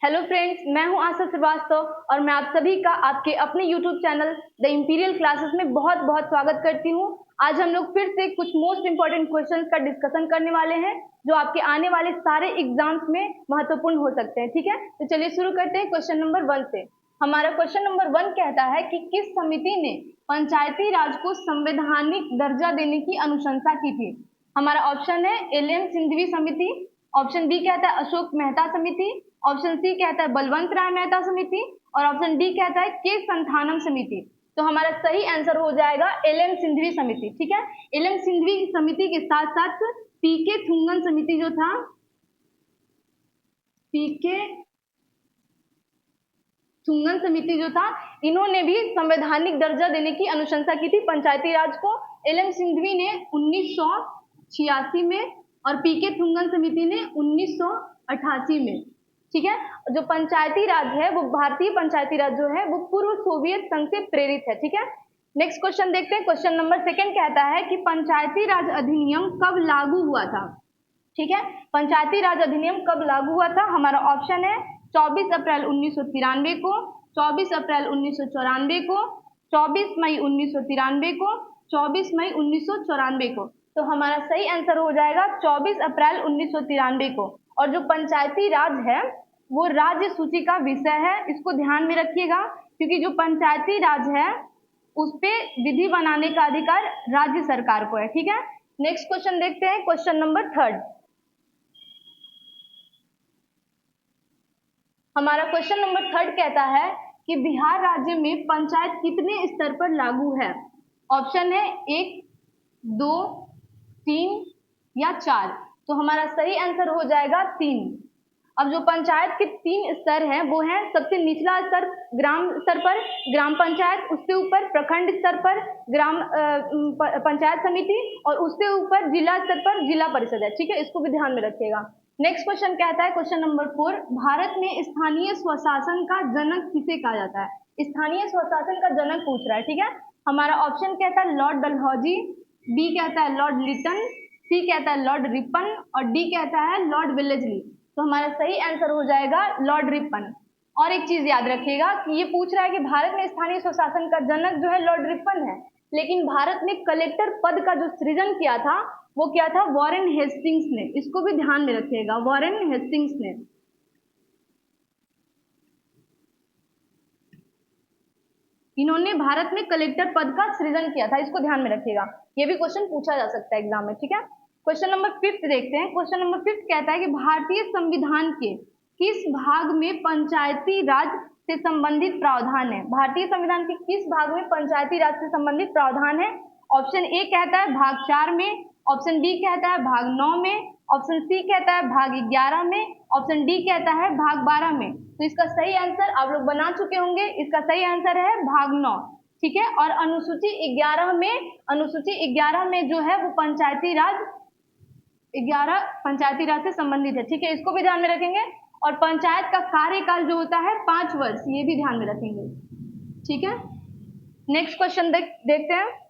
Hello friends, मैं हूं आशा श्रीवास्तव और मैं आप सभी का आपके अपने YouTube channel the imperial classes में बहुत बहुत स्वागत करती हूं। आज हम लोग फिर से कुछ मोस्ट इंपॉर्टेंट क्वेश्चंस का डिस्कशन करने वाले हैं जो आपके आने वाले सारे एग्जाम्स में महत्वपूर्ण हो सकते हैं। ठीक है, तो चलिए शुरू करते हैं क्वेश्चन नंबर 1 से। हमारा क्वेश्चन नंबर 1 कहता है कि किस समिति ने पंचायती राज को संवैधानिक दर्जा देने की अनुशंसा की थी। हमारा ऑप्शन है एल.एम. सिंघवी समिति, ऑप्शन बी कहता है अशोक मेहता समिति, ऑप्शन सी कहता है बलवंत राय मेहता समिति और ऑप्शन डी कहता है के संथानम समिति। तो हमारा सही आंसर हो जाएगा एल.एम. सिंघवी समिति। ठीक है, एल.एम. सिंघवी समिति के साथ साथ पी.के. थुंगन समिति जो था, पी.के. थुंगन समिति जो था, इन्होंने भी संवैधानिक दर्जा देने की अनुशंसा की थी पंचायती राज को। एल.एम. सिंघवी ने 1986 में और पी.के. थुंगन समिति ने 1988 में। ठीक है, जो पंचायती राज है वो भारतीय पंचायती राज जो है वो पूर्व सोवियत संघ से प्रेरित है। ठीक है, नेक्स्ट क्वेश्चन देखते हैं। क्वेश्चन नंबर 2 कहता है कि पंचायती राज अधिनियम कब लागू हुआ था। ठीक है, पंचायती राज अधिनियम कब लागू हुआ था। हमारा ऑप्शन है 24 अप्रैल 1993 को, 24 अप्रैल 1994 को, 24 मई 1993 को, 24 मई 1994 को। तो हमारा सही आंसर हो जाएगा 24 अप्रैल 1993 को। और जो पंचायती राज है वो राज्य सूची का विषय है, इसको ध्यान में रखिएगा, क्योंकि जो पंचायती राज है उस पे विधि बनाने का अधिकार राज्य सरकार को है। ठीक है, नेक्स्ट क्वेश्चन देखते हैं। Question number 3। हमारा क्वेश्चन नंबर 3 कहता है कि बिहार राज्य में पंचायत कितने स्तर पर लागू है। ऑप्शन है 1, 2, 3 या 4। तो हमारा सही आंसर हो जाएगा 3। अब जो पंचायत के 3 स्तर हैं वो हैं सबसे निचला स्तर ग्राम स्तर पर ग्राम पंचायत, उससे ऊपर प्रखंड स्तर पर ग्राम पंचायत समिति और उससे ऊपर जिला स्तर पर जिला परिषद है। ठीक है, इसको भी ध्यान में रखिएगा। नेक्स्ट क्वेश्चन कहता है, क्वेश्चन नंबर 4, भारत में स्थानीय स्वशासन का जनक किसे कहा जाता है। स्थानीय स्वशासन का जनक पूछ रहा है। ठीक है, हमारा ऑप्शन कहता है लॉर्ड डलहौजी, बी कहता है लॉर्ड लिटन, सी कहता है लॉर्ड रिपन और डी कहता है लॉर्ड वेलेस्ली। तो हमारा सही आंसर हो जाएगा लॉर्ड रिपन। और एक चीज याद रखिएगा कि ये पूछ रहा है कि भारत में स्थानीय स्वशासन का जनक जो है लॉर्ड रिपन है, लेकिन भारत में कलेक्टर पद का जो सृजन किया था वो क्या था, वॉरेन हेस्टिंग्स ने। इसको भी ध्यान में रखिएगा, वॉरेन हेस्टिंग्स ने। इन्होंने भारत में कलेक्टर पद का सृजन किया था, इसको ध्यान में रखिएगा, ये भी क्वेश्चन पूछा जा सकता है एग्जाम में। ठीक है, क्वेश्चन नंबर 5 देखते हैं। क्वेश्चन नंबर 5 कहता है कि भारतीय संविधान के किस भाग में पंचायती राज से संबंधित प्रावधान है। भारतीय संविधान के किस भाग में पंचायती राज से संबंधित प्रावधान है। ऑप्शन ए कहता है भाग 4 में, ऑप्शन बी कहता है भाग 9 में, ऑप्शन सी कहता है भाग 11 में, ऑप्शन डी कहता है भाग 12 में। तो इसका सही आंसर आप लोग बना चुके होंगे, इसका सही आंसर है भाग 9। ठीक है, और अनुसूची 11 में जो है वो पंचायती राज 11 पंचायती राज से संबंधित है। ठीक है, इसको भी ध्यान में रखेंगे। और पंचायत का कार्यकाल जो होता है 5 वर्ष, ये भी ध्यान में रखेंगे। ठीक है, नेक्स्ट क्वेश्चन देखते हैं।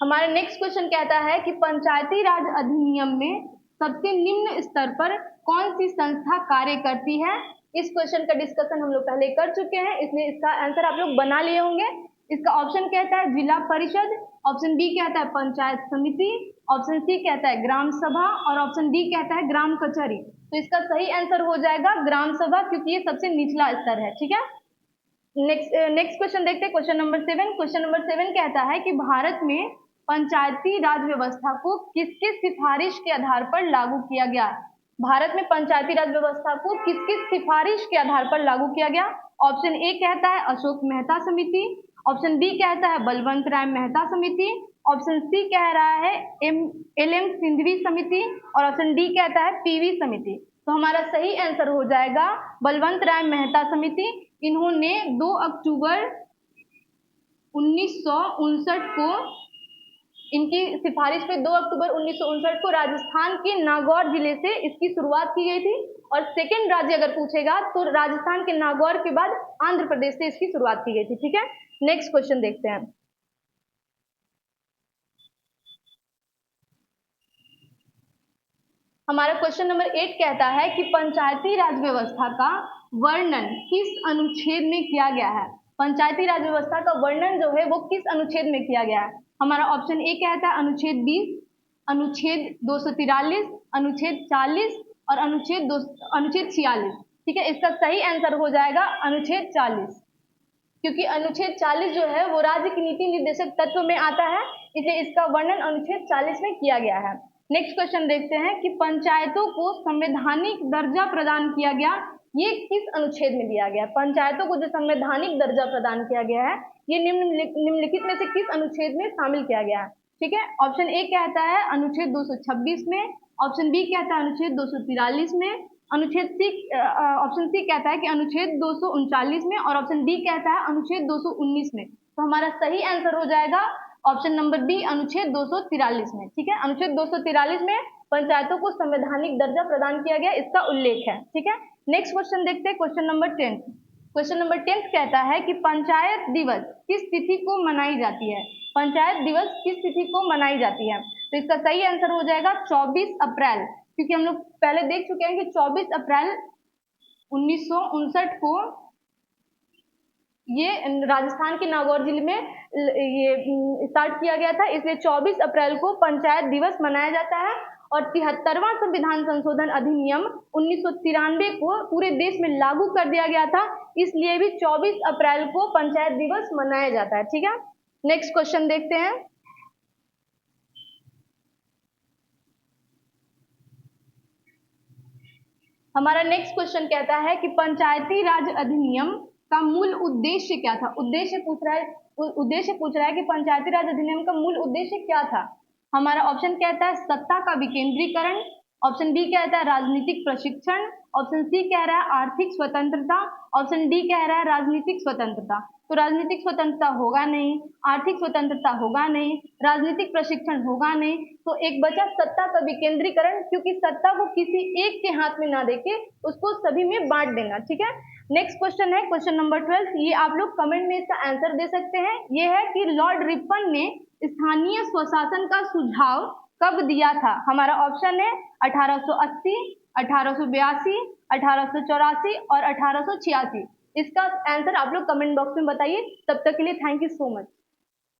हमारा नेक्स्ट क्वेश्चन कहता है कि पंचायती राज अधिनियम में सबसे निम्न स्तर पर कौन सी संस्था कार्य करती है। इस क्वेश्चन का डिस्कशन हम लोग पहले कर चुके हैं, इसलिए इसका आंसर आप लोग बना लिए होंगे। इसका ऑप्शन कहता है जिला परिषद, ऑप्शन बी कहता है पंचायत समिति, ऑप्शन सी कहता है ग्राम सभा और ऑप्शन डी कहता है ग्राम कचहरी। तो इसका सही आंसर हो जाएगा ग्राम सभा, क्योंकि ये सबसे निचला स्तर है। ठीक है, नेक्स्ट क्वेश्चन देखते हैं। Question number 7। क्वेश्चन नंबर 7 कहता है कि भारत में पंचायती राज व्यवस्था को किसके सिफारिश के आधार पर लागू किया गया। भारत में पंचायती राज व्यवस्था को किसकी सिफारिश के आधार पर लागू किया गया। ऑप्शन ए कहता है अशोक मेहता समिति, ऑप्शन बी कहता है बलवंत राय मेहता समिति, ऑप्शन सी कह रहा है एल.एम. सिंघवी समिति और ऑप्शन डी कहता है पी.वी. समिति। तो हमारा सही आंसर हो जाएगा बलवंत राय मेहता समिति। इन्होंने 2 अक्टूबर 1959 को, इनकी सिफारिश पे 2 अक्टूबर 1959 को राजस्थान के नागौर जिले से इसकी शुरुआत की गई थी। और सेकेंड राज्य अगर पूछेगा तो राजस्थान के नागौर के बाद आंध्र प्रदेश से इसकी शुरुआत की गई थी। ठीक है, नेक्स्ट क्वेश्चन देखते हैं। हमारा क्वेश्चन नंबर 8 कहता है कि पंचायती राज व्यवस्था का वर्णन किस अनुच्छेद में किया गया है। पंचायती राज व्यवस्था का वर्णन जो है वो किस अनुच्छेद में किया गया है। हमारा ऑप्शन ए कहता है अनुच्छेद 20, अनुच्छेद 243, अनुच्छेद 40 और अनुच्छेद 46। ठीक है, इसका सही आंसर हो जाएगा अनुच्छेद 40, क्योंकि अनुच्छेद 40 जो है वो राज्य की नीति निर्देशक तत्व में आता है, इसलिए इसका वर्णन अनुच्छेद 40 में किया गया है। नेक्स्ट क्वेश्चन देखते हैं कि पंचायतों को संवैधानिक दर्जा प्रदान किया गया, ये किस अनुच्छेद में दिया गया है। पंचायतों को जो संवैधानिक दर्जा प्रदान किया गया है ये निम्नलिखित में से किस अनुच्छेद में शामिल किया गया है। ठीक है, ऑप्शन ए कहता है अनुच्छेद 226 में, ऑप्शन बी कहता है अनुच्छेद 243 में, ऑप्शन सी कहता है कि अनुच्छेद 239 में और ऑप्शन डी कहता है अनुच्छेद 219 में। तो हमारा सही आंसर हो जाएगा ऑप्शन नंबर बी अनुच्छेद 243 में। ठीक है, अनुच्छेद 243 में पंचायतों को संवैधानिक दर्जा प्रदान किया गया, इसका उल्लेख है। ठीक है, नेक्स्ट क्वेश्चन देखते हैं, क्वेश्चन नंबर 10। क्वेश्चन नंबर 10 कहता है कि पंचायत दिवस किस तिथि को मनाई जाती है। पंचायत दिवस किस तिथि को मनाई जाती है, तो इसका सही आंसर हो जाएगा 24 अप्रैल, क्योंकि हम लोग पहले देख चुके हैं कि 24 अप्रैल 1959 को ये राजस्थान के नागौर जिले में ये स्टार्ट किया गया था, इसलिए 24 अप्रैल को पंचायत दिवस मनाया जाता है। और 73वां संविधान संशोधन अधिनियम 1993 को पूरे देश में लागू कर दिया गया था, इसलिए भी 24 अप्रैल को पंचायत दिवस मनाया जाता है। ठीक है, नेक्स्ट क्वेश्चन देखते हैं। हमारा नेक्स्ट क्वेश्चन कहता है कि पंचायती राज अधिनियम का मूल उद्देश्य क्या था। उद्देश्य पूछ रहा है कि पंचायती राज अधिनियम का मूल उद्देश्य क्या था। हमारा ऑप्शन कहता है सत्ता का विकेंद्रीकरण, ऑप्शन बी कहता है राजनीतिक प्रशिक्षण, ऑप्शन सी कह रहा है आर्थिक स्वतंत्रता, ऑप्शन डी कह रहा है राजनीतिक स्वतंत्रता। तो राजनीतिक स्वतंत्रता होगा नहीं, आर्थिक स्वतंत्रता होगा नहीं, राजनीतिक प्रशिक्षण होगा नहीं, तो एक बचा सत्ता का विकेंद्रीकरण, क्योंकि सत्ता को किसी एक के हाथ में ना देके उसको सभी में बांट देना। ठीक है, नेक्स्ट क्वेश्चन है क्वेश्चन नंबर 12। ये आप लोग कमेंट में इसका आंसर दे सकते हैं। ये है कि लॉर्ड रिपन ने स्थानीय स्वशासन का सुझाव कब दिया था। हमारा ऑप्शन है 1880, 1882, 1884 और 1886। इसका आंसर आप लोग कमेंट बॉक्स में बताइए। तब तक के लिए थैंक यू सो मच।